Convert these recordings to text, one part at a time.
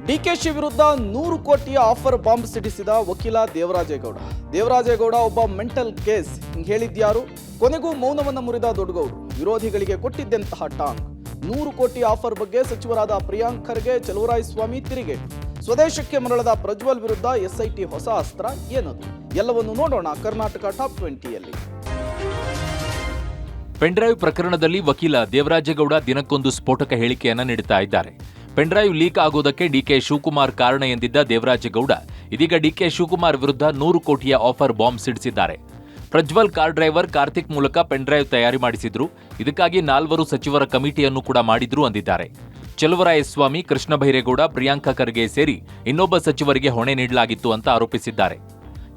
ಡಿಕೆಶಿ ವಿರುದ್ಧ 100 ಕೋಟಿಯ offer bomb ಸಿಡಿಸಿದ ವಕೀಲ ದೇವರಾಜೇಗೌಡ. ದೇವರಾಜೇಗೌಡ ಒಬ್ಬ ಮೆಂಟಲ್ ಕೇಸ್ ಹಿಂಗೆ ಹೇಳಿದ್ಯಾರು? ಕೊನೆಗೂ ಮೌನವನ್ನು ಮುರಿದ ದೊಡ್ಡಗೌಡರು. ವಿರೋಧಿಗಳಿಗೆ ಕೊಟ್ಟಿದ್ದಂತಹ ಟಾಂಗ್ 100 ಕೋಟಿ ಆಫರ್ ಬಗ್ಗೆ ಸಚಿವರಾದ ಪ್ರಿಯಾಂಕ್ ಖರ್ಗೆ, ಚಲುವರಾಯಸ್ವಾಮಿ ತಿರುಗೇಟು. ಸ್ವದೇಶಕ್ಕೆ ಮರಳದ ಪ್ರಜ್ವಲ್ ವಿರುದ್ಧ ಎಸ್ಐಟಿ ಹೊಸ ಅಸ್ತ್ರ ಏನದು? ಎಲ್ಲವನ್ನು ನೋಡೋಣ ಕರ್ನಾಟಕ ಟಾಪ್ 20ಯಲ್ಲಿ. ಪೆನ್ಡ್ರೈವ್ ಪ್ರಕರಣದಲ್ಲಿ ವಕೀಲ ದೇವರಾಜೇಗೌಡ ದಿನಕ್ಕೊಂದು ಸ್ಫೋಟಕ ಹೇಳಿಕೆಯನ್ನ ನೀಡುತ್ತಾ ಇದ್ದಾರೆ. ಪೆನ್ಡ್ರೈವ್ ಲೀಕ್ ಆಗೋದಕ್ಕೆ ಡಿಕೆ ಶಿವಕುಮಾರ್ ಕಾರಣ ಎಂದಿದ್ದ ದೇವರಾಜೇಗೌಡ ಇದೀಗ ಡಿಕೆ ಶಿವಕುಮಾರ್ ವಿರುದ್ಧ 100 ಕೋಟಿಯ ಆಫರ್ ಬಾಂಬ್ ಸಿಡಿಸಿದ್ದಾರೆ. ಪ್ರಜ್ವಲ್ ಕಾರ್ ಡ್ರೈವರ್ ಕಾರ್ತಿಕ್ ಮೂಲಕ ಪೆನ್ಡ್ರೈವ್ ತಯಾರಿ ಮಾಡಿಸಿದ್ರು. ಇದಕ್ಕಾಗಿ 4 ಸಚಿವರ ಕಮಿಟಿಯನ್ನು ಕೂಡ ಮಾಡಿದ್ರು ಅಂದಿದ್ದಾರೆ. ಚಲುವರಾಯಸ್ವಾಮಿ, ಕೃಷ್ಣ ಬೈರೇಗೌಡ, ಪ್ರಿಯಾಂಕ ಖರ್ಗೆ ಸೇರಿ ಇನ್ನೊಬ್ಬ ಸಚಿವರಿಗೆ ಹೊಣೆ ನೀಡಲಾಗಿತ್ತು ಅಂತ ಆರೋಪಿಸಿದ್ದಾರೆ.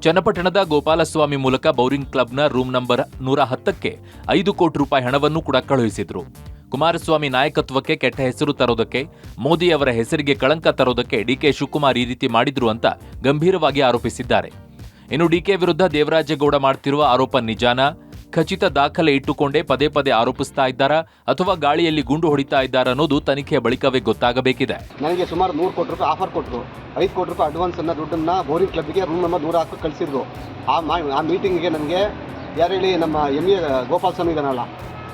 ಚನ್ನಪಟ್ಟಣದ ಗೋಪಾಲಸ್ವಾಮಿ ಮೂಲಕ ಬೌರಿಂಗ್ ಕ್ಲಬ್ನ ರೂಮ್ ನಂಬರ್ 110ಕ್ಕೆ 5 ಕೋಟಿ ರೂಪಾಯಿ ಹಣವನ್ನು ಕೂಡ ಕಳುಹಿಸಿದ್ರು. ಕುಮಾರಸ್ವಾಮಿ ನಾಯಕತ್ವಕ್ಕೆ ಕೆಟ್ಟ ಹೆಸರು ತರೋದಕ್ಕೆ, ಮೋದಿ ಅವರ ಹೆಸರಿಗೆ ಕಳಂಕ ತರೋದಕ್ಕೆ ಡಿಕೆ ಶಿವಕುಮಾರ್ ಈ ರೀತಿ ಮಾಡಿದ್ರು ಅಂತ ಗಂಭೀರವಾಗಿ ಆರೋಪಿಸಿದ್ದಾರೆ. ಇನ್ನು ಡಿಕೆ ವಿರುದ್ಧ ದೇವರಾಜೇಗೌಡ ಮಾಡ್ತಿರುವ ಆರೋಪ ನಿಜಾನಾ? ಖಚಿತ ದಾಖಲೆ ಇಟ್ಟುಕೊಂಡೇ ಪದೇ ಪದೇ ಆರೋಪಿಸ್ತಾ ಇದ್ದಾರಾ ಅಥವಾ ಗಾಳಿಯಲ್ಲಿ ಗುಂಡು ಹೊಡಿತಾ ಇದ್ದಾರಾ ಅನ್ನೋದು ತನಿಖೆಯ ಬಳಿಕವೇ ಗೊತ್ತಾಗಬೇಕಿದೆ. ನನಗೆ ಸುಮಾರು 100 ಕೋಟಿ ರೂಪಾಯಿ ಆಫರ್ ಕೊಟ್ಟರು. 5 ಕೋಟಿ ರೂಪಾಯಿ ಅಡ್ವಾನ್ಸ್ ಅನ್ನ ದುಡ್ಡನ್ನ ಬೋರಿಂಗ್ ಕ್ಲಬ್ಗೆ ರೂಮ್ ನಂಬರ್ 110 ಕಳಿಸಿದ್ರು. ಆ ಮೀಟಿಂಗ್ಗೆ ನನಗೆ ಯಾರು ಹೇಳಿ, ನಮ್ಮ ಎ ಗೋಪಾಲಸ್ವಾಮಿ ಇದನ್ನಲ್ಲ,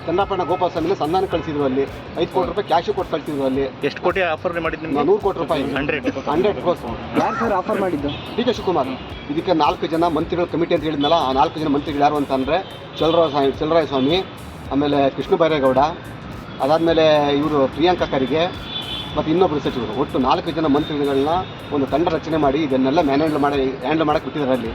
ಚನ್ನಪಟ್ಟಣ ಗೋಪಾಲಸ್ವಾಮಿನ ಸಂಧಾನ ಕಳಿಸಿದ್ರು. ಅಲ್ಲಿ 5 ಕೋಟಿ ರೂಪಾಯಿ ಕ್ಯಾಶ್ ಕೊಟ್ಟು ಕಳಿಸಿದ್ರು. ಅಲ್ಲಿ ಎಷ್ಟು ಕೋಟಿ ಆಫರ್ ಮಾಡಿದ್ದು? 100 ಕೋಟಿ ರೂಪಾಯಿ 100 ಕ್ರೋಸ್. ಯಾರು ಸರ್ ಆಫರ್ ಮಾಡಿದ್ದು? D K Shivakumar. ಇದಕ್ಕೆ 4 ಜನ ಮಂತ್ರಿಗಳ ಕಮಿಟಿ ಅಂತ ಹೇಳಿದ್ನಲ್ಲ, ಆ 4 ಜನ ಮಂತ್ರಿಗಳು ಯಾರು ಅಂತಂದರೆ ಚಲುವರಾಯಸ್ವಾಮಿ, ಆಮೇಲೆ ಕೃಷ್ಣ ಬೈರೇಗೌಡ, ಅದಾದಮೇಲೆ ಇವರು ಪ್ರಿಯಾಂಕ ಖರ್ಗೆ ಮತ್ತು ಇನ್ನೊಬ್ಬರು ಸಚಿವರು. ಒಟ್ಟು 4 ಜನ ಮಂತ್ರಿಗಳನ್ನ ಒಂದು ತಂಡ ರಚನೆ ಮಾಡಿ ಇದನ್ನೆಲ್ಲ ಹ್ಯಾಂಡಲ್ ಮಾಡಕ್ಕೆ ಬಿಟ್ಟಿದ್ದಾರೆ. ಅಲ್ಲಿ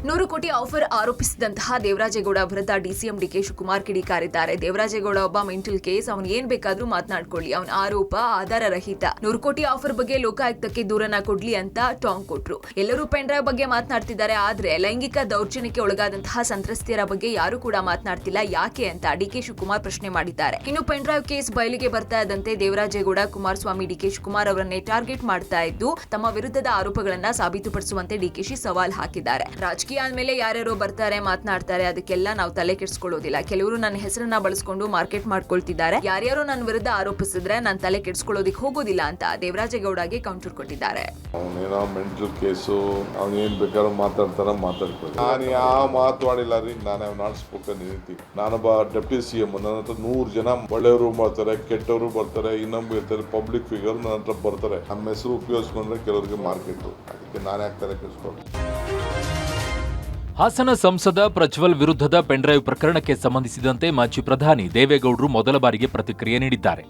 100 ಕೋಟಿ ಆಫರ್ ಆರೋಪಿಸಿದಂತಹ ದೇವರಾಜೇಗೌಡ ವಿರುದ್ಧ ಡಿಸಿಎಂ ಡಿಕೆ ಶಿವಕುಮಾರ್ ಕಿಡಿಕಾರಿದ್ದಾರೆ. ದೇವರಾಜೇಗೌಡ ಒಬ್ಬ ಮೆಂಟಲ್ ಕೇಸ್, ಅವನು ಏನ್ ಬೇಕಾದ್ರೂ ಮಾತನಾಡ್ಕೊಳ್ಳಿ, ಅವನ ಆರೋಪ ಆಧಾರ ರಹಿತ. 100 ಕೋಟಿ ಆಫರ್ ಬಗ್ಗೆ ಲೋಕಾಯುಕ್ತಕ್ಕೆ ದೂರನ್ನ ಕೊಡ್ಲಿ ಅಂತ ಟಾಂಗ್ ಕೊಟ್ರು. ಎಲ್ಲರೂ ಪೆನ್ಡ್ರೈವ್ ಬಗ್ಗೆ ಮಾತನಾಡ್ತಿದ್ದಾರೆ, ಆದ್ರೆ ಲೈಂಗಿಕ ದೌರ್ಜನ್ಯಕ್ಕೆ ಒಳಗಾದಂತಹ ಸಂತ್ರಸ್ತೆಯರ ಬಗ್ಗೆ ಯಾರು ಕೂಡ ಮಾತನಾಡ್ತಿಲ್ಲ. ಯಾಕೆ ಅಂತ ಡಿಕೆ ಶಿವಕುಮಾರ್ ಪ್ರಶ್ನೆ ಮಾಡಿದ್ದಾರೆ. ಇನ್ನು ಪೆನ್ಡ್ರೈವ್ ಕೇಸ್ ಬಯಲಿಗೆ ಬರ್ತಾ ಇದ್ದಂತೆ ದೇವರಾಜೇಗೌಡ, ಕುಮಾರಸ್ವಾಮಿ, ಡಿಕೆ ಶಿವಕುಮಾರ್ ಅವರನ್ನೇ ಟಾರ್ಗೆಟ್ ಮಾಡ್ತಾ ಇದ್ದು ತಮ್ಮ ವಿರುದ್ಧದ ಆರೋಪಗಳನ್ನ ಸಾಬೀತುಪಡಿಸುವಂತೆ ಡಿಕೆಶಿ ಸವಾಲ್ ಹಾಕಿದ್ದಾರೆ. ರಾಜಕೀಯ ಆದ್ಮೇಲೆ ಯಾರ್ಯಾರೋ ಬರ್ತಾರೆ, ಮಾತನಾಡ್ತಾರೆ, ಅದಕ್ಕೆಲ್ಲ ನಾವು ತಲೆ ಕೆಡಿಸ್ಕೊಳ್ಳೋದಿಲ್ಲ. ಕೆಲವರು ನನ್ನ ಹೆಸರನ್ನ ಬಳಸ್ಕೊಂಡು ಮಾರ್ಕೆಟ್ ಮಾಡ್ಕೊಳ್ತಿದ್ದಾರೆ. ಯಾರ್ಯಾರೋ ನನ್ನ ವಿರುದ್ಧ ಆರೋಪಿಸಿದ್ರೆ ನಾನು ತಲೆ ಕೆಡಿಸ್ಕೊಳ್ಳೋದಿಕ್ಕೆ ಹೋಗೋದಿಲ್ಲ ಅಂತ ದೇವರಾಜೇಗೌಡಗೆ ಕೌಂಟರ್ ಕೊಟ್ಟಿದ್ದಾರೆ. ಅವನೇನೋ ಮೆಂಟಲ್ ಕೇಸು, ಅವನೇನ್ ಬೇಕಾದ್ರೂ ಮಾತಾಡ್ಕೊಳ್ಳಿ. ನಾನು ಯಾವ ಮಾತಾಡಿಲ್ಲ ರೀ. ನಾನು ನಾಟ್ ಸ್ಪೋಕನ್ ರೀತಿ. ನಾನೊಬ್ಬ ಡೆಪ್ಟಿ CM. ನನ್ನ ಹತ್ರ 100 ಜನ ಒಳ್ಳೆಯವರು ಬರ್ತಾರೆ, ಕೆಟ್ಟವರು ಬರ್ತಾರೆ, ಇನ್ನೊಬ್ಬ ಇರ್ತಾರೆ, ಪಬ್ಲಿಕ್ ಫಿಗರ್ ನನ್ನ ಹತ್ರ ಬರ್ತಾರೆ. ನಮ್ಮ ಹೆಸರು ಉಪಯೋಗಿಸ್ಕೊಂಡ್ರೆ ಕೆಲವರಿಗೆ ಮಾರ್ಕೆಟ್. ಅದಕ್ಕೆ ನಾನು ಯಾಕೆ ತಲೆ ಕೆಡಿಸ್ಕೊಂಡು. ಹಾಸನ ಸಂಸದ ಪ್ರಜ್ವಲ್ ವಿರುದ್ಧದ ಪೆನ್ಡ್ರೈವ್ ಪ್ರಕರಣಕ್ಕೆ ಸಂಬಂಧಿಸಿದಂತೆ ಮಾಜಿ ಪ್ರಧಾನಿ ದೇವೇಗೌಡರು ಮೊದಲ ಬಾರಿಗೆ ಪ್ರತಿಕ್ರಿಯೆ ನೀಡಿದ್ದಾರೆ.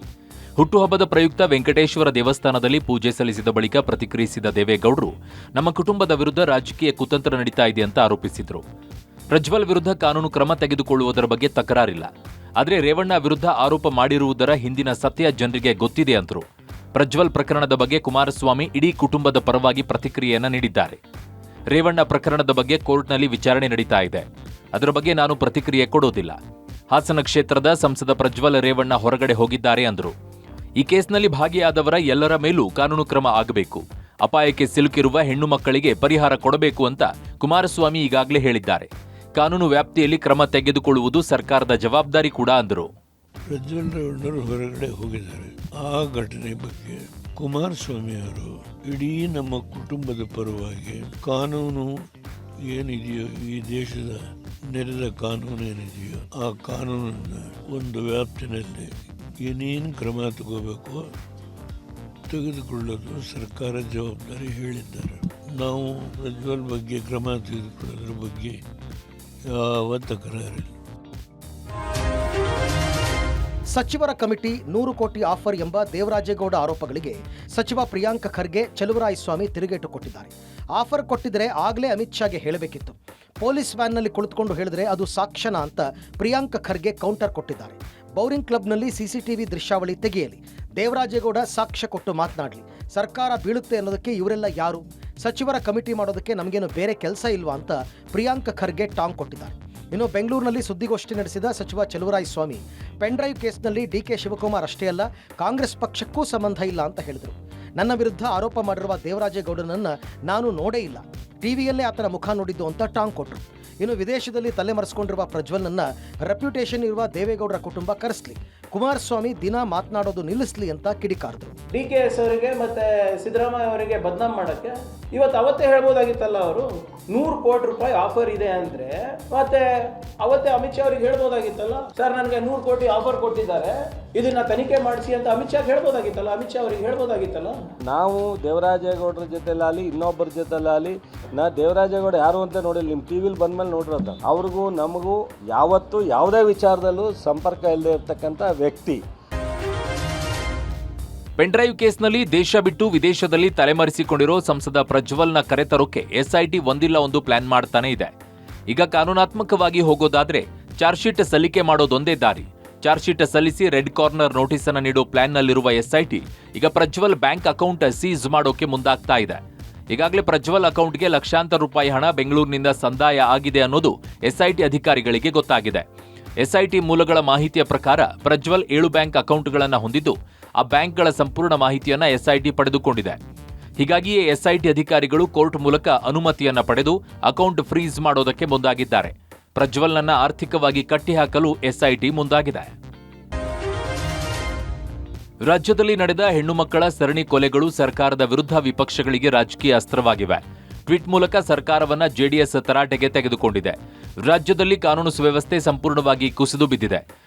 ಹುಟ್ಟುಹಬ್ಬದ ಪ್ರಯುಕ್ತ ವೆಂಕಟೇಶ್ವರ ದೇವಸ್ಥಾನದಲ್ಲಿ ಪೂಜೆ ಸಲ್ಲಿಸಿದ ಬಳಿಕ ಪ್ರತಿಕ್ರಿಯಿಸಿದ ದೇವೇಗೌಡರು ನಮ್ಮ ಕುಟುಂಬದ ವಿರುದ್ಧ ರಾಜಕೀಯ ಕುತಂತ್ರ ನಡೀತಾ ಇದೆ ಅಂತ ಆರೋಪಿಸಿದರು. ಪ್ರಜ್ವಲ್ ವಿರುದ್ಧ ಕಾನೂನು ಕ್ರಮ ತೆಗೆದುಕೊಳ್ಳುವುದರ ಬಗ್ಗೆ ತಕರಾರಿಲ್ಲ, ಆದರೆ ರೇವಣ್ಣ ವಿರುದ್ಧ ಆರೋಪ ಮಾಡಿರುವುದರ ಹಿಂದಿನ ಸತ್ಯ ಜನರಿಗೆ ಗೊತ್ತಿದೆ ಅಂದರು. ಪ್ರಜ್ವಲ್ ಪ್ರಕರಣದ ಬಗ್ಗೆ ಕುಮಾರಸ್ವಾಮಿ ಇಡೀ ಕುಟುಂಬದ ಪರವಾಗಿ ಪ್ರತಿಕ್ರಿಯೆಯನ್ನ ನೀಡಿದ್ದಾರೆ. ರೇವಣ್ಣ ಪ್ರಕರಣದ ಬಗ್ಗೆ ಕೋರ್ಟ್ನಲ್ಲಿ ವಿಚಾರಣೆ ನಡೀತಾ ಇದೆ, ಅದರ ಬಗ್ಗೆ ನಾನು ಪ್ರತಿಕ್ರಿಯೆ ಕೊಡೋದಿಲ್ಲ. ಹಾಸನ ಕ್ಷೇತ್ರದ ಸಂಸದ ಪ್ರಜ್ವಲ್ ರೇವಣ್ಣ ಹೊರಗಡೆ ಹೋಗಿದ್ದಾರೆ ಅಂದರು. ಈ ಕೇಸ್ನಲ್ಲಿ ಭಾಗಿಯಾದವರ ಎಲ್ಲರ ಮೇಲೂ ಕಾನೂನು ಕ್ರಮ ಆಗಬೇಕು. ಅಪಾಯಕ್ಕೆ ಸಿಲುಕಿರುವ ಹೆಣ್ಣು ಮಕ್ಕಳಿಗೆ ಪರಿಹಾರ ಕೊಡಬೇಕು ಅಂತ ಕುಮಾರಸ್ವಾಮಿ ಈಗಾಗಲೇ ಹೇಳಿದ್ದಾರೆ. ಕಾನೂನು ವ್ಯಾಪ್ತಿಯಲ್ಲಿ ಕ್ರಮ ತೆಗೆದುಕೊಳ್ಳುವುದು ಸರ್ಕಾರದ ಜವಾಬ್ದಾರಿ ಕೂಡ ಅಂದರು. ಪ್ರಜ್ವಲ್ ರೇವಣ್ಣರು ಹೊರಗಡೆ ಹೋಗಿದ್ದಾರೆ. ಆ ಘಟನೆ ಬಗ್ಗೆ ಕುಮಾರಸ್ವಾಮಿ ಅವರು ಇಡೀ ನಮ್ಮ ಕುಟುಂಬದ ಪರವಾಗಿ ಕಾನೂನು ಏನಿದೆಯೋ, ಈ ದೇಶದ ನೆರೆದ ಕಾನೂನು ಏನಿದೆಯೋ ಆ ಕಾನೂನನ್ನ ಒಂದು ವ್ಯಾಪ್ತಿನಲ್ಲಿ ಏನೇನು ಕ್ರಮ ತಗೋಬೇಕು ತೆಗೆದುಕೊಳ್ಳೋದು ಸರ್ಕಾರ ಜವಾಬ್ದಾರಿ ಹೇಳಿದ್ದಾರೆ. ನಾವು ಪ್ರಜ್ವಲ್ ಬಗ್ಗೆ ಕ್ರಮ ತೆಗೆದುಕೊಳ್ಳೋದ್ರ ಬಗ್ಗೆ ಯಾವ ತಕರಾರಿಲ್ಲ. ಸಚಿವರ ಕಮಿಟಿ 100 ಕೋಟಿ ಆಫರ್ ಎಂಬ ದೇವರಾಜೇಗೌಡ ಆರೋಪಗಳಿಗೆ ಸಚಿವ ಪ್ರಿಯಾಂಕ ಖರ್ಗೆ, ಚಲುವರಾಯಸ್ವಾಮಿ ತಿರುಗೇಟು ಕೊಟ್ಟಿದ್ದಾರೆ. ಆಫರ್ ಕೊಟ್ಟಿದ್ರೆ ಆಗಲೇ ಅಮಿತ್ ಶಾಗೆ ಹೇಳಬೇಕಿತ್ತು. ಪೊಲೀಸ್ ವ್ಯಾನ್ನಲ್ಲಿ ಕುಳಿತುಕೊಂಡು ಹೇಳಿದ್ರೆ ಅದು ಸಾಕ್ಷನ ಅಂತ ಪ್ರಿಯಾಂಕ ಖರ್ಗೆ ಕೌಂಟರ್ ಕೊಟ್ಟಿದ್ದಾರೆ. ಬೌರಿಂಗ್ ಕ್ಲಬ್ನಲ್ಲಿ CCTV ದೃಶ್ಯಾವಳಿ ತೆಗೆಯಲಿ, ದೇವರಾಜೇಗೌಡ ಸಾಕ್ಷ್ಯ ಕೊಟ್ಟು ಮಾತನಾಡಲಿ, ಸರ್ಕಾರ ಬೀಳುತ್ತೆ ಅನ್ನೋದಕ್ಕೆ ಇವರೆಲ್ಲ ಯಾರು? ಸಚಿವರ ಕಮಿಟಿ ಮಾಡೋದಕ್ಕೆ ನಮಗೇನು ಬೇರೆ ಕೆಲಸ ಇಲ್ವಾ ಅಂತ ಪ್ರಿಯಾಂಕ ಖರ್ಗೆ ಟಾಂಗ್ ಕೊಟ್ಟಿದ್ದಾರೆ. ಇನ್ನು ಬೆಂಗಳೂರಿನಲ್ಲಿ ಸುದ್ದಿಗೋಷ್ಠಿ ನಡೆಸಿದ ಸಚಿವ ಚಲುವರಾಯಸ್ವಾಮಿ ಪೆನ್ಡ್ರೈವ್ ಕೇಸ್ನಲ್ಲಿ ಡಿಕೆ ಶಿವಕುಮಾರ್ ಅಷ್ಟೇ ಅಲ್ಲ, ಕಾಂಗ್ರೆಸ್ ಪಕ್ಷಕ್ಕೂ ಸಂಬಂಧ ಇಲ್ಲ ಅಂತ ಹೇಳಿದರು. ನನ್ನ ವಿರುದ್ಧ ಆರೋಪ ಮಾಡಿರುವ ದೇವರಾಜೇಗೌಡನನ್ನು ನಾನು ನೋಡೇ ಇಲ್ಲ, ಟಿವಿಯಲ್ಲೇ ಆತನ ಮುಖ ನೋಡಿದ್ದು ಅಂತ ಟಾಂಗ್ ಕೊಟ್ಟರು. ಇನ್ನು ವಿದೇಶದಲ್ಲಿ ತಲೆಮರೆಸಿಕೊಂಡಿರುವ ಪ್ರಜ್ವಲ್ನನ್ನ ರೆಪ್ಯುಟೇಷನ್ ಇರುವ ದೇವೇಗೌಡರ ಕುಟುಂಬ ಕರೆಸ್ಲಿ, ಕುಮಾರಸ್ವಾಮಿ ದಿನ ಮಾತನಾಡೋದು ನಿಲ್ಲಿಸ್ಲಿ ಅಂತ ಕಿಡಿಕಾರದ್ರು. DKS ಅವರಿಗೆ ಮತ್ತೆ ಸಿದ್ದರಾಮಯ್ಯ ಅವರಿಗೆ ಬದನಾಮ್ ಮಾಡಕ್ಕೆ ಅವತ್ತೇ ಹೇಳ್ಬೋದಾಗಿತ್ತಲ್ಲ. ಅವರು 100 ಕೋಟಿ ರೂಪಾಯಿ ಆಫರ್ ಇದೆ ಅಂದ್ರೆ ಮತ್ತೆ ಅವತ್ತೇ ಅಮಿತ್ ಶಾ ಅವರಿಗೆ ಹೇಳ್ಬೋದಾಗಿತ್ತಲ್ಲ, ಸರ್ ನನಗೆ 100 ಕೋಟಿ ಆಫರ್ ಕೊಟ್ಟಿದ್ದಾರೆ, ಇದನ್ನ ತನಿಖೆ ಮಾಡಿಸಿ ಅಂತ ಅಮಿತ್ ಶಾ ಹೇಳ್ಬೋದಾಗಿತ್ತಲ್ಲ, ಅಮಿತ್ ಶಾ ಅವರಿಗೆ ಹೇಳ್ಬೋದಾಗಿತ್ತಲ್ಲ. ನಾವು ದೇವರಾಜೇಗೌಡರ ಜೊತೆಲಾಗಲಿ ಇನ್ನೊಬ್ಬರ ಜೊತೆಲಾಗಲಿ ದೇವರಾಜೇಗೌಡ ಯಾರು ಅಂತ ನೋಡಿಲ್ಲ. ನಿಮ್ಮ ಟಿವಿಲಿ ಬಂದ್ಮೇಲೆ ನೋಡಿರೋದು. ಅವ್ರಿಗೂ ನಮಗೂ ಯಾವತ್ತೂ ಯಾವುದೇ ವಿಚಾರದಲ್ಲೂ ಸಂಪರ್ಕ ಇಲ್ಲದೆ ಇರ್ತಕ್ಕಂಥ ವ್ಯಕ್ತಿ. ಪೆನ್ಡ್ರೈವ್ ಕೇಸ್ನಲ್ಲಿ ದೇಶ ಬಿಟ್ಟು ವಿದೇಶದಲ್ಲಿ ತಲೆಮರೆಸಿಕೊಂಡಿರೋ ಸಂಸದ ಪ್ರಜ್ವಲ್ನ ಕರೆತರೋಕೆ ಎಸ್ಐಟಿ ಒಂದಿಲ್ಲ ಒಂದು ಪ್ಲಾನ್ ಮಾಡ್ತಾನೆ ಇದೆ. ಈಗ ಕಾನೂನಾತ್ಮಕವಾಗಿ ಹೋಗೋದಾದ್ರೆ ಚಾರ್ಜ್ ಶೀಟ್ ಸಲ್ಲಿಕೆ ಮಾಡೋದೊಂದೇ ದಾರಿ. ಚಾರ್ಜ್ ಶೀಟ್ ಸಲ್ಲಿಸಿ ರೆಡ್ ಕಾರ್ನರ್ ನೋಟಿಸ್ ಅನ್ನು ನೀಡೋ ಪ್ಲಾನ್ನಲ್ಲಿರುವ ಎಸ್ಐಟಿ ಈಗ ಪ್ರಜ್ವಲ್ ಬ್ಯಾಂಕ್ ಅಕೌಂಟ್ ಸೀಸ್ ಮಾಡೋಕೆ ಮುಂದಾಗ್ತಾ ಇದೆ. ಈಗಾಗಲೇ ಪ್ರಜ್ವಲ್ ಅಕೌಂಟ್ಗೆ ಲಕ್ಷಾಂತರ ರೂಪಾಯಿ ಹಣ ಬೆಂಗಳೂರಿನಿಂದ ಸಂದಾಯ ಆಗಿದೆ ಅನ್ನೋದು ಎಸ್ಐಟಿ ಅಧಿಕಾರಿಗಳಿಗೆ ಗೊತ್ತಾಗಿದೆ. ಎಸ್ಐಟಿ ಮೂಲಗಳ ಮಾಹಿತಿಯ ಪ್ರಕಾರ ಪ್ರಜ್ವಲ್ 7 ಬ್ಯಾಂಕ್ ಅಕೌಂಟ್ಗಳನ್ನು ಹೊಂದಿದ್ದು ಆ ಬ್ಯಾಂಕ್ಗಳ ಸಂಪೂರ್ಣ ಮಾಹಿತಿಯನ್ನ ಎಸ್ಐಟಿ ಪಡೆದುಕೊಂಡಿದೆ. ಹೀಗಾಗಿಯೇ ಎಸ್ಐಟಿ ಅಧಿಕಾರಿಗಳು ಕೋರ್ಟ್ ಮೂಲಕ ಅನುಮತಿಯನ್ನ ಪಡೆದು ಅಕೌಂಟ್ ಫ್ರೀಸ್ ಮಾಡೋದಕ್ಕೆ ಮುಂದಾಗಿದ್ದಾರೆ. ಪ್ರಜ್ವಲ್ನನ್ನ ಆರ್ಥಿಕವಾಗಿ ಕಟ್ಟಿಹಾಕಲು ಎಸ್ಐಟಿ ಮುಂದಾಗಿದೆ. ರಾಜ್ಯದಲ್ಲಿ ನಡೆದ ಹೆಣ್ಣು ಮಕ್ಕಳ ಸರಣಿ ಕೊಲೆಗಳು ಸರ್ಕಾರದ ವಿರುದ್ಧ ವಿಪಕ್ಷಗಳಿಗೆ ರಾಜಕೀಯ ಅಸ್ತ್ರವಾಗಿವೆ. ಟ್ವೀಟ್ ಮೂಲಕ ಸರ್ಕಾರವನ್ನ ಜೆಡಿಎಸ್ ತರಾಟೆಗೆ ತೆಗೆದುಕೊಂಡಿದೆ. ರಾಜ್ಯದಲ್ಲಿ ಕಾನೂನು ಸುವ್ಯವಸ್ಥೆ ಸಂಪೂರ್ಣವಾಗಿ ಕುಸಿದು ಬಿದ್ದಿದೆ.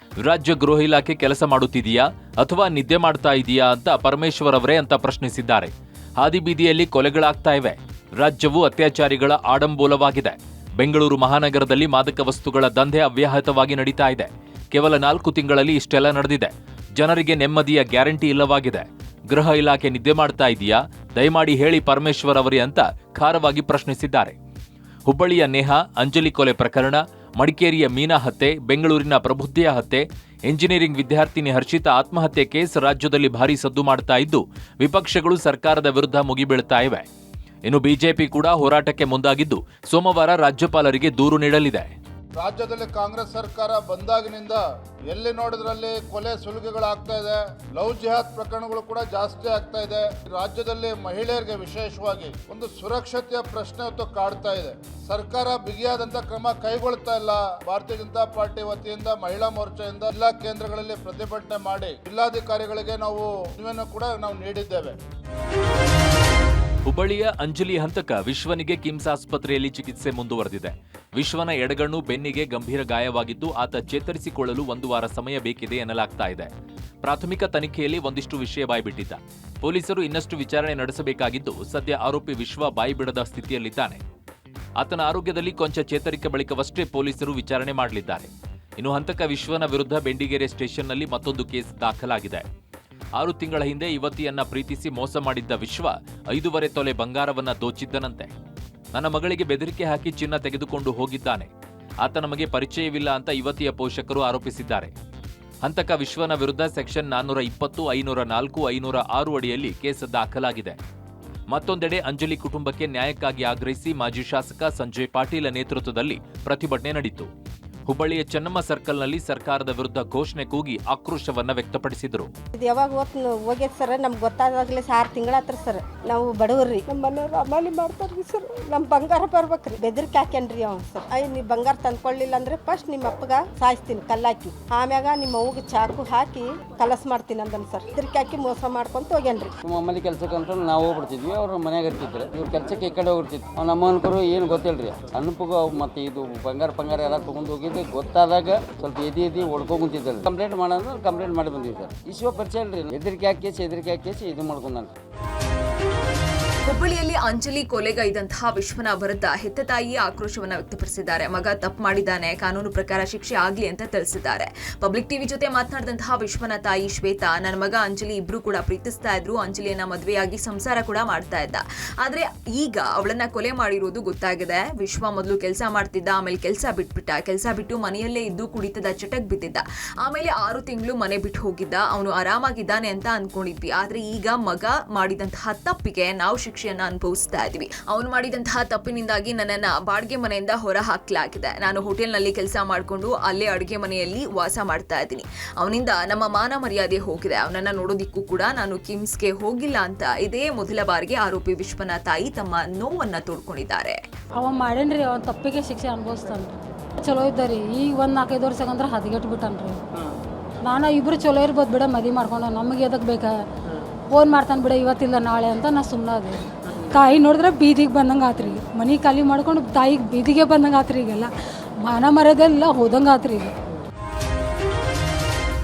ರಾಜ್ಯ ಗೃಹ ಇಲಾಖೆ ಕೆಲಸ ಮಾಡುತ್ತಿದೆಯಾ ಅಥವಾ ನಿದ್ದೆ ಮಾಡ್ತಾ ಇದೆಯಾ ಅಂತ ಪರಮೇಶ್ವರ್ ಅವರೇ ಅಂತ ಪ್ರಶ್ನಿಸಿದ್ದಾರೆ. ಹಾದಿಬೀದಿಯಲ್ಲಿ ಕೊಲೆಗಳಾಗ್ತಾ ಇವೆ. ರಾಜ್ಯವು ಅತ್ಯಾಚಾರಿಗಳ ಆಡಂಬೋಲವಾಗಿದೆ. ಬೆಂಗಳೂರು ಮಹಾನಗರದಲ್ಲಿ ಮಾದಕ ವಸ್ತುಗಳ ದಂಧೆ ಅವ್ಯಾಹತವಾಗಿ ನಡೀತಾ ಇದೆ. ಕೇವಲ 4 ತಿಂಗಳಲ್ಲಿ ಇಷ್ಟೆಲ್ಲ ನಡೆದಿದೆ. ಜನರಿಗೆ ನೆಮ್ಮದಿಯ ಗ್ಯಾರಂಟಿ ಇಲ್ಲವಾಗಿದೆ. ಗೃಹ ಇಲಾಖೆ ನಿದ್ದೆ ಮಾಡ್ತಾ ಇದೆಯಾ? ದಯಮಾಡಿ ಹೇಳಿ ಪರಮೇಶ್ವರ್ ಅವರೇ ಅಂತ ಖಾರವಾಗಿ ಪ್ರಶ್ನಿಸಿದ್ದಾರೆ. ಹುಬ್ಬಳ್ಳಿಯ ನೇಹಾ, ಅಂಜಲಿ ಕೊಲೆ ಪ್ರಕರಣ, ಮಡಿಕೇರಿಯ ಮೀನಾ ಹತ್ಯೆ, ಬೆಂಗಳೂರಿನ ಪ್ರಬುದ್ಧಿಯ ಹತ್ಯೆ, ಎಂಜಿನಿಯರಿಂಗ್ ವಿದ್ಯಾರ್ಥಿನಿ ಹರ್ಷಿತಾ ಆತ್ಮಹತ್ಯೆ ಕೇಸ್ ರಾಜ್ಯದಲ್ಲಿ ಭಾರೀ ಸದ್ದು ಮಾಡ್ತಾ ಇದ್ದು ವಿಪಕ್ಷಗಳು ಸರ್ಕಾರದ ವಿರುದ್ಧ ಮುಗಿಬೀಳ್ತಾ ಇವೆ. ಇನ್ನು ಬಿಜೆಪಿ ಕೂಡ ಹೋರಾಟಕ್ಕೆ ಮುಂದಾಗಿದ್ದು ಸೋಮವಾರ ರಾಜ್ಯಪಾಲರಿಗೆ ದೂರು ನೀಡಲಿದೆ. ರಾಜ್ಯದಲ್ಲಿ ಕಾಂಗ್ರೆಸ್ ಸರ್ಕಾರ ಬಂದಾಗಿನಿಂದ ಎಲ್ಲಿ ನೋಡಿದ್ರಲ್ಲಿ ಕೊಲೆ ಸುಲಿಗೆಗಳಾಗ್ತಾ ಇದೆ. ಲವ್ ಜಿಹಾದ್ ಪ್ರಕರಣಗಳು ಕೂಡ ಜಾಸ್ತಿ ಆಗ್ತಾ ಇದೆ. ರಾಜ್ಯದಲ್ಲಿ ಮಹಿಳೆಯರಿಗೆ ವಿಶೇಷವಾಗಿ ಒಂದು ಸುರಕ್ಷತೆಯ ಪ್ರಶ್ನೆ ಹೊತ್ತು ಕಾಡ್ತಾ ಇದೆ. ಸರ್ಕಾರ ಬಿಗಿಯಾದಂತ ಕ್ರಮ ಕೈಗೊಳ್ತಾ ಇಲ್ಲ. ಭಾರತೀಯ ಜನತಾ ಪಾರ್ಟಿ ವತಿಯಿಂದ ಮಹಿಳಾ ಮೋರ್ಚಾದಿಂದ ಜಿಲ್ಲಾ ಕೇಂದ್ರಗಳಲ್ಲಿ ಪ್ರತಿಭಟನೆ ಮಾಡಿ ಜಿಲ್ಲಾಧಿಕಾರಿಗಳಿಗೆ ನಾವು ನೀಡಿದ್ದೇವೆ. ಹುಬ್ಬಳ್ಳಿಯ ಅಂಜಲಿ ಹಂತಕ ವಿಶ್ವನಿಗೆ ಕಿಮ್ಸ್ ಆಸ್ಪತ್ರೆಯಲ್ಲಿ ಚಿಕಿತ್ಸೆ ಮುಂದುವರೆದಿದೆ. ವಿಶ್ವನ ಎಡಗಣ್ಣು ಬೆನ್ನಿಗೆ ಗಂಭೀರ ಗಾಯವಾಗಿದ್ದು ಆತ ಚೇತರಿಸಿಕೊಳ್ಳಲು 1 ವಾರ ಸಮಯ ಬೇಕಿದೆ ಎನ್ನಲಾಗ್ತಾ ಇದೆ. ಪ್ರಾಥಮಿಕ ತನಿಖೆಯಲ್ಲಿ ಒಂದಿಷ್ಟು ವಿಷಯ ಬಾಯ್ಬಿಟ್ಟಿದ್ದ. ಪೊಲೀಸರು ಇನ್ನಷ್ಟು ವಿಚಾರಣೆ ನಡೆಸಬೇಕಾಗಿದ್ದು ಸದ್ಯ ಆರೋಪಿ ವಿಶ್ವ ಬಾಯಿಬಿಡದ ಸ್ಥಿತಿಯಲ್ಲಿದ್ದಾನೆ. ಆತನ ಆರೋಗ್ಯದಲ್ಲಿ ಕೊಂಚ ಚೇತರಿಕೆ ಬಳಿಕವಷ್ಟೇ ಪೊಲೀಸರು ವಿಚಾರಣೆ ಮಾಡಲಿದ್ದಾರೆ. ಇನ್ನು ಹಂತಕ ವಿಶ್ವನ ವಿರುದ್ಧ ಬೆಂಡಿಗೆರೆ ಸ್ಟೇಷನ್ನಲ್ಲಿ ಮತ್ತೊಂದು ಕೇಸ್ ದಾಖಲಾಗಿದೆ. 6 ತಿಂಗಳ ಹಿಂದೆ ಯುವತಿಯನ್ನ ಪ್ರೀತಿಸಿ ಮೋಸ ಮಾಡಿದ್ದ ವಿಶ್ವ 5.5 ತೊಲೆ ಬಂಗಾರವನ್ನ ದೋಚಿದ್ದನಂತೆ. ನನ್ನ ಮಗಳಿಗೆ ಬೆದರಿಕೆ ಹಾಕಿ ಚಿನ್ನ ತೆಗೆದುಕೊಂಡು ಹೋಗಿದ್ದಾನೆ. ಆತ ನಮಗೆ ಪರಿಚಯವಿಲ್ಲ ಅಂತ ಯುವತಿಯ ಪೋಷಕರು ಆರೋಪಿಸಿದ್ದಾರೆ. ಹಂತಕ ವಿಶ್ವನ ವಿರುದ್ಧ ಸೆಕ್ಷನ್ 420, 504, 506 ಅಡಿಯಲ್ಲಿ ಕೇಸ್ ದಾಖಲಾಗಿದೆ. ಮತ್ತೊಂದೆಡೆ ಅಂಜಲಿ ಕುಟುಂಬಕ್ಕೆ ನ್ಯಾಯಕ್ಕಾಗಿ ಆಗ್ರಹಿಸಿ ಮಾಜಿ ಶಾಸಕ ಸಂಜಯ್ ಪಾಟೀಲ್ ನೇತೃತ್ವದಲ್ಲಿ ಪ್ರತಿಭಟನೆ ನಡೆಯಿತು. ಹುಬ್ಬಳ್ಳಿಯ ಚೆನ್ನಮ್ಮ ಸರ್ಕಲ್ನಲ್ಲಿ ಸರ್ಕಾರದ ವಿರುದ್ಧ ಘೋಷಣೆ ಕೂಗಿ ಆಕ್ರೋಶವನ್ನ ವ್ಯಕ್ತಪಡಿಸಿದರು. ಯಾವಾಗ ಹೋಗ್ಯದ ಸರ್, ನಮ್ಗೆ ಗೊತ್ತಾದಾಗಲೇ 6 ತಿಂಗಳ ಹತ್ರ ಸರ್. ನಾವು ಬಡವ್ರಿ, ನಮ್ಮ ಮನೆಯವ್ರು ಅಮಾಲಿ ಮಾಡ್ತಾರ್ರಿ ಸರ್. ನಮ್ಮ ಬಂಗಾರ ಬರ್ಬೇಕ್ರಿ. ಬೆದರಿಕೆ ಹಾಕ್ಯಾನ್ರಿ ಅವ ಸರ್. ನೀವು ಬಂಗಾರ ತಂದ್ಕೊಳ್ಳಿಲ್ಲ ಅಂದ್ರೆ ಫಸ್ಟ್ ನಿಮ್ಮ ಅಪ್ಪಗ ಸಾಯಿಸ್ತೀನಿ ಕಲ್ಲಾಕಿ, ಆಮ್ಯಾಗ ನಿಮ್ಮ ಅವ್ಗೆ ಚಾಕು ಹಾಕಿ ಕಲಸ್ ಮಾಡ್ತೀನಿ ಅಂದನ್ ಸರ್. ಬೆದರಿಕೆ ಹಾಕಿ ಮೋಸ ಮಾಡ್ಕೊಂತ ಹೋಗ್ಯಾನ್ರಿ. ನಮ್ಮ ಅಮ್ಮಲಿ ಕೆಲ್ಸಕ್ಕೆ ಅಂತ ನಾವು ಹೋಗ್ಬಿಡ್ತಿದ್ವಿ. ಅವ್ರ ಮನೆಯಾಗ ಇರ್ತಿದ್ರು. ಇವ್ರ ಕೆಲ್ಸಕ್ಕೆ ಈ ಕಡೆ ಹೋಗ್ಬಿಡ್ತಿದ್ವಿ. ಅವ್ನ ನಮ್ಮ ಅನ್ಕರು ಏನು ಗೊತ್ತಿಲ್ರಿ. ಅನುಪಗ ಮತ್ತೆ ಇದು ಬಂಗಾರ ಎಲ್ಲ ತಗೊಂಡು ಹೋಗಿ ಗೊತ್ತಾದಾಗ ಸ್ವಲ್ಪ ಎದಿ ಹೊಡ್ಕೊಂತಿದ್ದಾರೆ. ಕಂಪ್ಲೇಂಟ್ ಮಾಡೋದು ಕಂಪ್ಲೇಂಟ್ ಮಾಡಿ ಬಂದಿವಿ ಸರ್. ಈಶ್ವ ಪರಿಚಯ ಅಲ್ರಿ. ಹೆದರಿಕೆ ಹಾಕಿ ಇದು ಮಾಡ್ಕೊಂಡ. ಹುಬ್ಬಳ್ಳಿಯಲ್ಲಿ ಅಂಜಲಿ ಕೊಲೆಗೈದಂತಹ ವಿಶ್ವನ ವಿರುದ್ಧ ಹೆತ್ತ ತಾಯಿ ಆಕ್ರೋಶವನ್ನ ವ್ಯಕ್ತಪಡಿಸಿದ್ದಾರೆ. ಮಗ ತಪ್ಪು ಮಾಡಿದ್ದಾನೆ, ಕಾನೂನು ಪ್ರಕಾರ ಶಿಕ್ಷೆ ಆಗ್ಲಿ ಅಂತ ತಿಳಿಸಿದ್ದಾರೆ. ಪಬ್ಲಿಕ್ ಟಿವಿ ಜೊತೆ ಮಾತನಾಡಿದಂತಹ ವಿಶ್ವನ ತಾಯಿ ಶ್ವೇತಾ, ನನ್ನ ಮಗ ಅಂಜಲಿ ಇಬ್ರು ಕೂಡ ಪ್ರೀತಿಸ್ತಾ ಇದ್ರು. ಅಂಜಲಿಯನ್ನ ಮದುವೆಯಾಗಿ ಸಂಸಾರ ಕೂಡ ಮಾಡ್ತಾ ಇದ್ದ. ಆದ್ರೆ ಈಗ ಅವಳನ್ನ ಕೊಲೆ ಮಾಡಿರೋದು ಗೊತ್ತಾಗಿದೆ. ವಿಶ್ವ ಮೊದಲು ಕೆಲಸ ಮಾಡ್ತಿದ್ದ, ಆಮೇಲೆ ಕೆಲಸ ಬಿಟ್ಬಿಟ್ಟ. ಕೆಲಸ ಬಿಟ್ಟು ಮನೆಯಲ್ಲೇ ಇದ್ದು ಕುಡಿತದ ಚಟಕ್ ಬಿದ್ದಿದ್ದ. ಆಮೇಲೆ 6 ತಿಂಗಳು ಮನೆ ಬಿಟ್ಟು ಹೋಗಿದ್ದ. ಅವನು ಆರಾಮಾಗಿದ್ದಾನೆ ಅಂತ ಅನ್ಕೊಂಡಿದ್ವಿ. ಆದ್ರೆ ಈಗ ಮಗ ಮಾಡಿದಂತಹ ತಪ್ಪಿಗೆ ನಾವು ಶಿಕ್ಷೆಯನ್ನ ಅನುಭವಿಸ್ತಾ ಇದ್ದೀವಿ. ಅವನು ಮಾಡಿದಂತಹ ತಪ್ಪಿನಿಂದಾಗಿ ನನ್ನನ್ನ ಬಾಡಿಗೆ ಮನೆಯಿಂದ ಹೊರ ಹಾಕಲಾಗಿದೆ. ನಾನು ಹೋಟೆಲ್ನಲ್ಲಿ ಕೆಲಸ ಮಾಡಿಕೊಂಡು ಅಲ್ಲೇ ಅಡುಗೆ ಮನೆಯಲ್ಲಿ ವಾಸ ಮಾಡ್ತಾ ಇದ್ದೀನಿ. ಅವನಿಂದ ನಮ್ಮ ಮಾನ ಮರ್ಯಾದೆ ಹೋಗಿದೆ. ಅವನನ್ನ ನೋಡೋದಿಕ್ಕೂ ಕೂಡ ನಾನು ಕಿಮ್ಸ್ಗೆ ಹೋಗಿಲ್ಲ ಅಂತ ಇದೇ ಮೊದಲ ಬಾರಿಗೆ ಆರೋಪಿ ವಿಶ್ವನ ತಾಯಿ ತಮ್ಮ ನೋವನ್ನ ತೋಡ್ಕೊಂಡಿದ್ದಾರೆ. ಅವ ಮಾಡೇನ್ರಿ, ಅವನ ತಪ್ಪಿಗೆ ಶಿಕ್ಷೆ ಅನುಭವಿಸ್ತಾನ್ರಿ. ಚಲೋ ಇದ್ದಾರಿ. ಈಗ 1-4 ವರ್ಷಕ್ಕಂದ್ರೆ ಹದಗೆಟ್ಟು ಬಿಟ್ಟಾನ್ರಿ. ನಾನು ಇಬ್ರು ಚಲೋ ಇರ್ಬೋದು ಬಿಡ, ಮದುವೆ ಮಾಡ್ಕೊಂಡು ನಮಗೆ ಎದಕ್ಕೆ ಬೇಕಾ, ಫೋನ್ ಮಾಡ್ತಾನೆ ಬಿಡ ಇವತ್ತಿಲ್ಲ ನಾಳೆ ಅಂತ ನಾ ಸುಮ್ಮನೆ ಅದೇ. ತಾಯಿ ನೋಡಿದ್ರೆ ಬೀದಿಗೆ ಬಂದಂಗೆ ಆತ್ರಿ. ಮನೆ ಖಾಲಿ ಮಾಡ್ಕೊಂಡು ತಾಯಿಗೆ ಬೀದಿಗೆ ಬಂದಂಗೆ ಆತ್ರಿ. ಈಗೆಲ್ಲ ಮಾನ ಮರ್ಯಾದೆಲ್ಲ ಹೋದಂಗೆ ಆತ್ರಿ ಈಗ.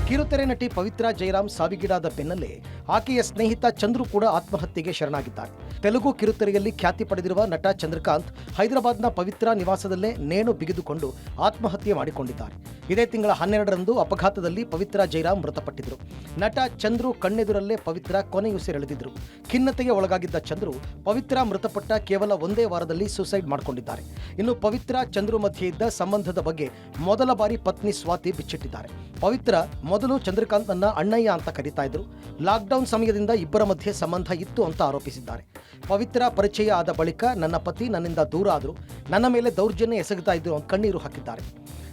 ಕಿರುತೆರೆ ನಟಿ ಪವಿತ್ರ ಜಯರಾಮ್ ಸಾವಿಗೀಡಾದ ಬೆನ್ನಲ್ಲೇ ಆಕೆಯ ಸ್ನೇಹಿತ ಚಂದ್ರು ಕೂಡ ಆತ್ಮಹತ್ಯೆಗೆ ಶರಣಾಗಿದ್ದಾರೆ. ತೆಲುಗು ಕಿರುತೆರೆಯಲ್ಲಿ ಖ್ಯಾತಿ ಪಡೆದಿರುವ ನಟ ಚಂದ್ರಕಾಂತ್ ಹೈದರಾಬಾದ್ನ ಪವಿತ್ರ ನಿವಾಸದಲ್ಲೇ ನೇಣು ಬಿಗಿದುಕೊಂಡು ಆತ್ಮಹತ್ಯೆ ಮಾಡಿಕೊಂಡಿದ್ದಾರೆ. ಇದೇ ತಿಂಗಳ 12ರಂದು ಅಪಘಾತದಲ್ಲಿ ಪವಿತ್ರ ಜಯರಾಮ್ ಮೃತಪಟ್ಟಿದ್ದರು. ನಟ ಚಂದ್ರು ಕಣ್ಣೆದುರಲ್ಲೇ ಪವಿತ್ರ ಕೊನೆಯುಸಿರೆಳೆದಿದ್ದರು. ಖಿನ್ನತೆಗೆ ಒಳಗಾಗಿದ್ದ ಚಂದ್ರು ಪವಿತ್ರ ಮೃತಪಟ್ಟ ಕೇವಲ ಒಂದೇ ವಾರದಲ್ಲಿ ಸೂಸೈಡ್ ಮಾಡಿಕೊಂಡಿದ್ದಾರೆ. ಇನ್ನು ಪವಿತ್ರ ಚಂದ್ರು ಮಧ್ಯೆ ಇದ್ದ ಸಂಬಂಧದ ಬಗ್ಗೆ ಮೊದಲ ಬಾರಿ ಪತ್ನಿ ಸ್ವಾತಿ ಬಿಚ್ಚಿಟ್ಟಿದ್ದಾರೆ. ಪವಿತ್ರ ಮೊದಲು ಚಂದ್ರಕಾಂತ್ನನ್ನ ಅಣ್ಣಯ್ಯ ಅಂತ ಕರೀತಾ ಇದ್ರು. ಲಾಕ್ಡೌನ್ ಸಮಯದಿಂದ ಇಬ್ಬರ ಮಧ್ಯೆ ಸಂಬಂಧ ಇತ್ತು ಅಂತ ಆರೋಪಿಸಿದ್ದಾರೆ. ಪವಿತ್ರ ಪರಿಚಯ ಆದ ಬಳಿಕ ನನ್ನ ಪತಿ ನನ್ನಿಂದ ದೂರ ಆದರು, ನನ್ನ ಮೇಲೆ ದೌರ್ಜನ್ಯ ಎಸಗುತ್ತಾ ಇದ್ರು ಅಂತ ಕಣ್ಣೀರು ಹಾಕಿದ್ದಾರೆ.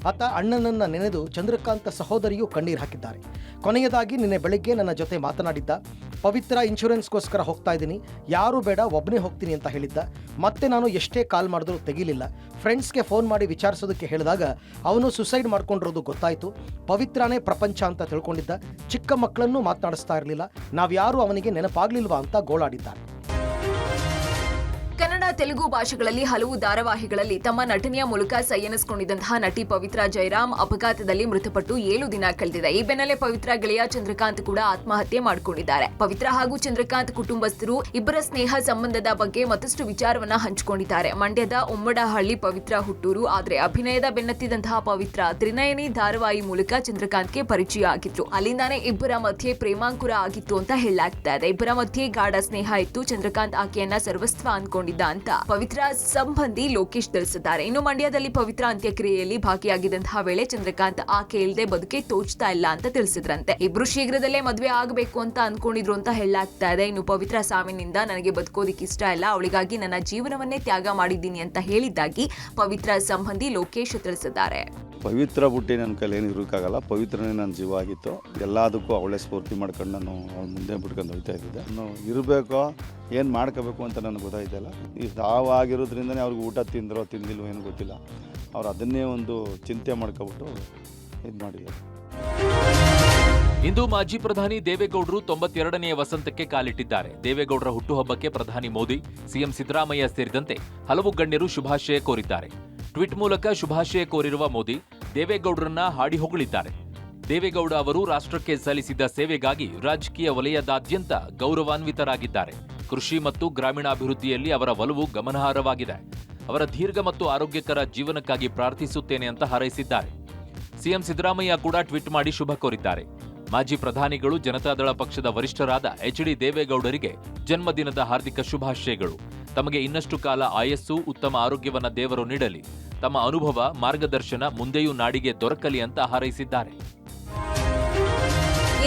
ಆತ ಅಣ್ಣನನ್ನ ನೆನೆದು ಚಂದ್ರಕಾಂತ್ ಸಹೋದರಿಯೂ ಕಣ್ಣೀರು ಹಾಕಿದ್ದಾರೆ. ಕೊನೆಯದಾಗಿ ನಿನ್ನೆ ಬೆಳಗ್ಗೆ ನನ್ನ ಜೊತೆ ಮಾತನಾಡಿದ್ದ. ಪವಿತ್ರ ಇನ್ಶೂರೆನ್ಸ್ಗೋಸ್ಕರ ಹೋಗ್ತಾ ಇದ್ದೀನಿ, ಯಾರೂ ಬೇಡ ಒಬ್ಬನೇ ಹೋಗ್ತೀನಿ ಅಂತ ಹೇಳಿದ್ದ. ಮತ್ತೆ ನಾನು ಎಷ್ಟೇ ಕಾಲ್ ಮಾಡಿದ್ರೂ ತೆಗಿಲಿಲ್ಲ. ಫ್ರೆಂಡ್ಸ್ಗೆ ಫೋನ್ ಮಾಡಿ ವಿಚಾರಿಸೋದಕ್ಕೆ ಹೇಳಿದಾಗ ಅವನು ಸುಸೈಡ್ ಮಾಡ್ಕೊಂಡಿರೋದು ಗೊತ್ತಾಯಿತು. ಪವಿತ್ರನೇ ಪ್ರಪಂಚ ಅಂತ ತಿಳ್ಕೊಂಡಿದ್ದ. ಚಿಕ್ಕ ಮಕ್ಕಳನ್ನೂ ಮಾತನಾಡಿಸ್ತಾ ಇರಲಿಲ್ಲ. ನಾವ್ಯಾರೂ ಅವನಿಗೆ ನೆನಪಾಗ್ಲಿಲ್ವಾ ಅಂತ ಗೋಳಾಡಿದ್ದಾರೆ. ಕನ್ನಡ, ತೆಲುಗು ಭಾಷೆಗಳಲ್ಲಿ ಹಲವು ಧಾರಾವಾಹಿಗಳಲ್ಲಿ ತಮ್ಮ ನಟನೆಯ ಮೂಲಕ ಸೈಯನಿಸಿಕೊಂಡಿದ್ದಂತಹ ನಟಿ ಪವಿತ್ರ ಜಯರಾಮ್ ಅಪಘಾತದಲ್ಲಿ ಮೃತಪಟ್ಟು 7 ದಿನ ಕಳೆದಿದೆ. ಈ ಬೆನ್ನಲ್ಲೇ ಪವಿತ್ರ ಗೆಳೆಯ ಚಂದ್ರಕಾಂತ್ ಕೂಡ ಆತ್ಮಹತ್ಯೆ ಮಾಡಿಕೊಂಡಿದ್ದಾರೆ. ಪವಿತ್ರ ಹಾಗೂ ಚಂದ್ರಕಾಂತ್ ಕುಟುಂಬಸ್ಥರು ಇಬ್ಬರ ಸ್ನೇಹ ಸಂಬಂಧದ ಬಗ್ಗೆ ಮತ್ತಷ್ಟು ವಿಚಾರವನ್ನ ಹಂಚಿಕೊಂಡಿದ್ದಾರೆ. ಮಂಡ್ಯದ ಉಮ್ಮಡಹಳ್ಳಿ ಪವಿತ್ರ ಹುಟ್ಟೂರು. ಆದರೆ ಅಭಿನಯದ ಬೆನ್ನತ್ತಿದಂತಹ ಪವಿತ್ರ ತ್ರಿನಯನಿ ಧಾರಾವಾಹಿ ಮೂಲಕ ಚಂದ್ರಕಾಂತ್ಗೆ ಪರಿಚಯ ಆಗಿದ್ರು. ಅಲ್ಲಿಂದಾನೇ ಇಬ್ಬರ ಮಧ್ಯೆ ಪ್ರೇಮಾಂಕುರ ಆಗಿತ್ತು ಅಂತ ಹೇಳಲಾಗ್ತಾ ಇದೆ. ಇಬ್ಬರ ಮಧ್ಯೆ ಗಾಢ ಸ್ನೇಹ ಇತ್ತು. ಚಂದ್ರಕಾಂತ್ ಆಕೆಯನ್ನ ಸರ್ವಸ್ವ ಅನ್ಕೊಂಡಿದ್ದ ಅಂತ ಪವಿತ್ರ ಸಂಬಂಧಿ ಲೋಕೇಶ್ ತಿಳಿಸಿದ್ದಾರೆ. ಇನ್ನು ಮಂಡ್ಯದಲ್ಲಿ ಪವಿತ್ರ ಅಂತ್ಯಕ್ರಿಯೆಯಲ್ಲಿ ಭಾಗಿಯಾಗಿದ್ದಂತಹ ವೇಳೆ ಚಂದ್ರಕಾಂತ್ ಆಕೆ ಇಲ್ಲದೆ ಬದುಕೆ ತೋಚ್ತಾ ಇಲ್ಲ ಅಂತ ತಿಳಿಸಿದ್ರಂತೆ. ಇಬ್ರು ಶೀಘ್ರದಲ್ಲೇ ಮದುವೆ ಆಗಬೇಕು ಅಂತ ಅನ್ಕೊಂಡಿದ್ರು ಅಂತ ಹೇಳಲಾಗ್ತಾ ಇದೆ. ಇನ್ನು ಪವಿತ್ರ ಸಾವಿನಿಂದ ನನಗೆ ಬದುಕೋದಿಕ್ಕೆ ಇಷ್ಟ ಇಲ್ಲ, ಅವಳಿಗಾಗಿ ನನ್ನ ಜೀವನವನ್ನೇ ತ್ಯಾಗ ಮಾಡಿದ್ದೀನಿ ಅಂತ ಹೇಳಿದ್ದಾಗಿ ಪವಿತ್ರ ಸಂಬಂಧಿ ಲೋಕೇಶ್ ತಿಳಿಸಿದ್ದಾರೆ. ಪವಿತ್ರ ಬುಟ್ಟಿ ನನ್ನ ಕೈಲಿ ಏನು ಇರೋಕ್ಕಾಗಲ್ಲ. ಪವಿತ್ರನೇ ನನ್ನ ಜೀವ ಆಗಿತ್ತು. ಎಲ್ಲದಕ್ಕೂ ಅವಳೇ ಸ್ಫೂರ್ತಿ ಮಾಡ್ಕೊಂಡು ನಾನು ಅವಳ ಮುಂದೆ ಬಿಟ್ಕೊಂಡು ಹೋಗ್ತಾ ಇದ್ದಿದ್ದೆ. ನಾನು ಇರಬೇಕೋ ಏನು ಮಾಡ್ಕೋಬೇಕು ಅಂತ ನನಗೆ ಗೊತ್ತಾಯ್ತಲ್ಲ. ಈ ಸಾವಾಗಿರೋದ್ರಿಂದನೇ ಅವ್ರಿಗೆ ಊಟ ತಿಂದ್ರೋ ತಿಂದಿಲ್ವೋ ಏನೂ ಗೊತ್ತಿಲ್ಲ. ಅವ್ರು ಅದನ್ನೇ ಒಂದು ಚಿಂತೆ ಮಾಡ್ಕೊಬಿಟ್ಟು ಇದು ಮಾಡಿದ್ದಾರೆ. ಇಂದು ಮಾಜಿ ಪ್ರಧಾನಿ ದೇವೇಗೌಡರು 92ನೇ ವಸಂತಕ್ಕೆ ಕಾಲಿಟ್ಟಿದ್ದಾರೆ. ದೇವೇಗೌಡರ ಹುಟ್ಟುಹಬ್ಬಕ್ಕೆ ಪ್ರಧಾನಿ ಮೋದಿ, ಸಿಎಂ ಸಿದ್ದರಾಮಯ್ಯ ಸೇರಿದಂತೆ ಹಲವು ಗಣ್ಯರು ಶುಭಾಶಯ ಕೋರಿದ್ದಾರೆ. ಟ್ವೀಟ್ ಮೂಲಕ ಶುಭಾಶಯ ಕೋರಿರುವ ಮೋದಿ ದೇವೇಗೌಡರನ್ನ ಹಾಡಿ ಹೊಗಳಿದ್ದಾರೆ. ದೇವೇಗೌಡ ಅವರು ರಾಷ್ಟ್ರಕ್ಕೆ ಸಲ್ಲಿಸಿದ ಸೇವೆಗಾಗಿ ರಾಜಕೀಯ ವಲಯದಾದ್ಯಂತ ಗೌರವಾನ್ವಿತರಾಗಿದ್ದಾರೆ. ಕೃಷಿ ಮತ್ತು ಗ್ರಾಮೀಣಾಭಿವೃದ್ಧಿಯಲ್ಲಿ ಅವರ ಒಲವು ಗಮನಾರ್ಹವಾಗಿದೆ. ಅವರ ದೀರ್ಘ ಮತ್ತು ಆರೋಗ್ಯಕರ ಜೀವನಕ್ಕಾಗಿ ಪ್ರಾರ್ಥಿಸುತ್ತೇನೆ ಅಂತ ಹಾರೈಸಿದ್ದಾರೆ. ಸಿಎಂ ಸಿದ್ದರಾಮಯ್ಯ ಕೂಡ ಟ್ವೀಟ್ ಮಾಡಿ ಶುಭ ಕೋರಿದ್ದಾರೆ. ಮಾಜಿ ಪ್ರಧಾನಿಗಳು ಜನತಾದಳ ಪಕ್ಷದ ವರಿಷ್ಠರಾದ ಎಚ್.ಡಿ. ದೇವೇಗೌಡರಿಗೆ ಜನ್ಮದಿನದ ಹಾರ್ದಿಕ ಶುಭಾಶಯಗಳು. ತಮಗೆ ಇನ್ನಷ್ಟು ಕಾಲ ಆಯಸ್ಸು, ಉತ್ತಮ ಆರೋಗ್ಯವನ್ನ ದೇವರು ನೀಡಲಿ. ತಮ್ಮ ಅನುಭವ, ಮಾರ್ಗದರ್ಶನ ಮುಂದೆಯೂ ನಾಡಿಗೆ ದೊರಕಲಿ ಅಂತ ಹಾರೈಸಿದ್ದಾರೆ.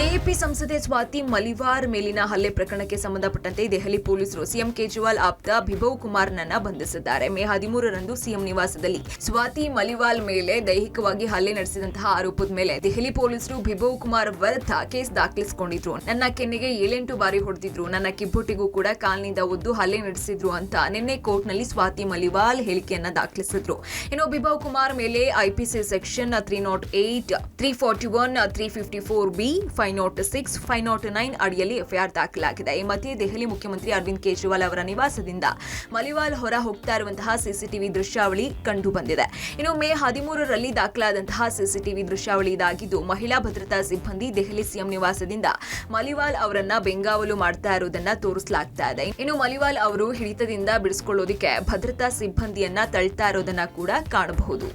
ಎಎಪಿ ಸಂಸದೆ ಸ್ವಾತಿ ಮಲಿವಾರ್ ಮೇಲಿನ ಹಲ್ಲೆ ಪ್ರಕರಣಕ್ಕೆ ಸಂಬಂಧಪಟ್ಟಂತೆ ದೆಹಲಿ ಪೊಲೀಸರು ಸಿಎಂ ಕೇಜ್ರಿವಾಲ್ ಆಪ್ತ ಬಿಭವ್ ಕುಮಾರ್ನನ್ನ ಬಂಧಿಸಿದ್ದಾರೆ. ಮೇ 13ರಂದು ಸಿಎಂ ನಿವಾಸದಲ್ಲಿ ಸ್ವಾತಿ ಮಲಿವಾಲ್ ಮೇಲೆ ದೈಹಿಕವಾಗಿ ಹಲ್ಲೆ ನಡೆಸಿದಂತಹ ಆರೋಪದ ಮೇಲೆ ದೆಹಲಿ ಪೊಲೀಸರು ಬಿಭವ್ ಕುಮಾರ್ ವಿರುದ್ಧ ಕೇಸ್ ದಾಖಲಿಸಿಕೊಂಡಿದ್ರು. ನನ್ನ ಕೆನ್ನೆಗೆ 7-8 ಬಾರಿ ಹೊಡೆದಿದ್ರು, ನನ್ನ ಕಿಬ್ಬೊಟ್ಟಿಗೂ ಕೂಡ ಕಾಲ್ನಿಂದ ಒದ್ದು ಹಲ್ಲೆ ನಡೆಸಿದ್ರು ಅಂತ ನಿನ್ನೆ ಕೋರ್ಟ್ನಲ್ಲಿ ಸ್ವಾತಿ ಮಲಿವಾಲ್ ಹೇಳಿಕೆಯನ್ನ ದಾಖಲಿಸಿದ್ರು. ಇನ್ನು ಬಿಭವ್ ಕುಮಾರ್ ಮೇಲೆ ಐಪಿಸಿ ಸೆಕ್ಷನ್ 308, 341, 354B, 506, 509 ಅಡಿಯಲ್ಲಿ ಎಫ್ಐಆರ್ ದಾಖಲಾಗಿದೆ. ಈ ಮಧ್ಯೆ ದೆಹಲಿ ಮುಖ್ಯಮಂತ್ರಿ ಅರವಿಂದ್ ಕೇಜ್ರಿವಾಲ್ ಅವರ ನಿವಾಸದಿಂದ ಮಲಿವಾಲ್ ಹೊರ ಹೋಗ್ತಾ ಇರುವಂತಹ ಸಿಸಿಟಿವಿ ದೃಶ್ಯಾವಳಿ ಕಂಡು ಬಂದಿದೆ. ಇನ್ನು ಮೇ 13ರಲ್ಲಿ ದಾಖಲಾದಂತಹ ಸಿಸಿಟಿವಿ ದೃಶ್ಯಾವಳಿ ಇದಾಗಿದ್ದು, ಮಹಿಳಾ ಭದ್ರತಾ ಸಿಬ್ಬಂದಿ ದೆಹಲಿ ಸಿಎಂ ನಿವಾಸದಿಂದ ಮಲಿವಾಲ್ ಅವರನ್ನ ಬೆಂಗಾವಲು ಮಾಡ್ತಾ ಇರುವುದನ್ನ ತೋರಿಸಲಾಗ್ತಾ ಇದೆ. ಇನ್ನು ಮಲಿವಾಲ್ ಅವರು ಹಿಡಿತದಿಂದ ಬಿಡಿಸಿಕೊಳ್ಳೋದಕ್ಕೆ ಭದ್ರತಾ ಸಿಬ್ಬಂದಿಯನ್ನ ತಳ್ತಾ ಇರೋದನ್ನ ಕೂಡ ಕಾಣಬಹುದು.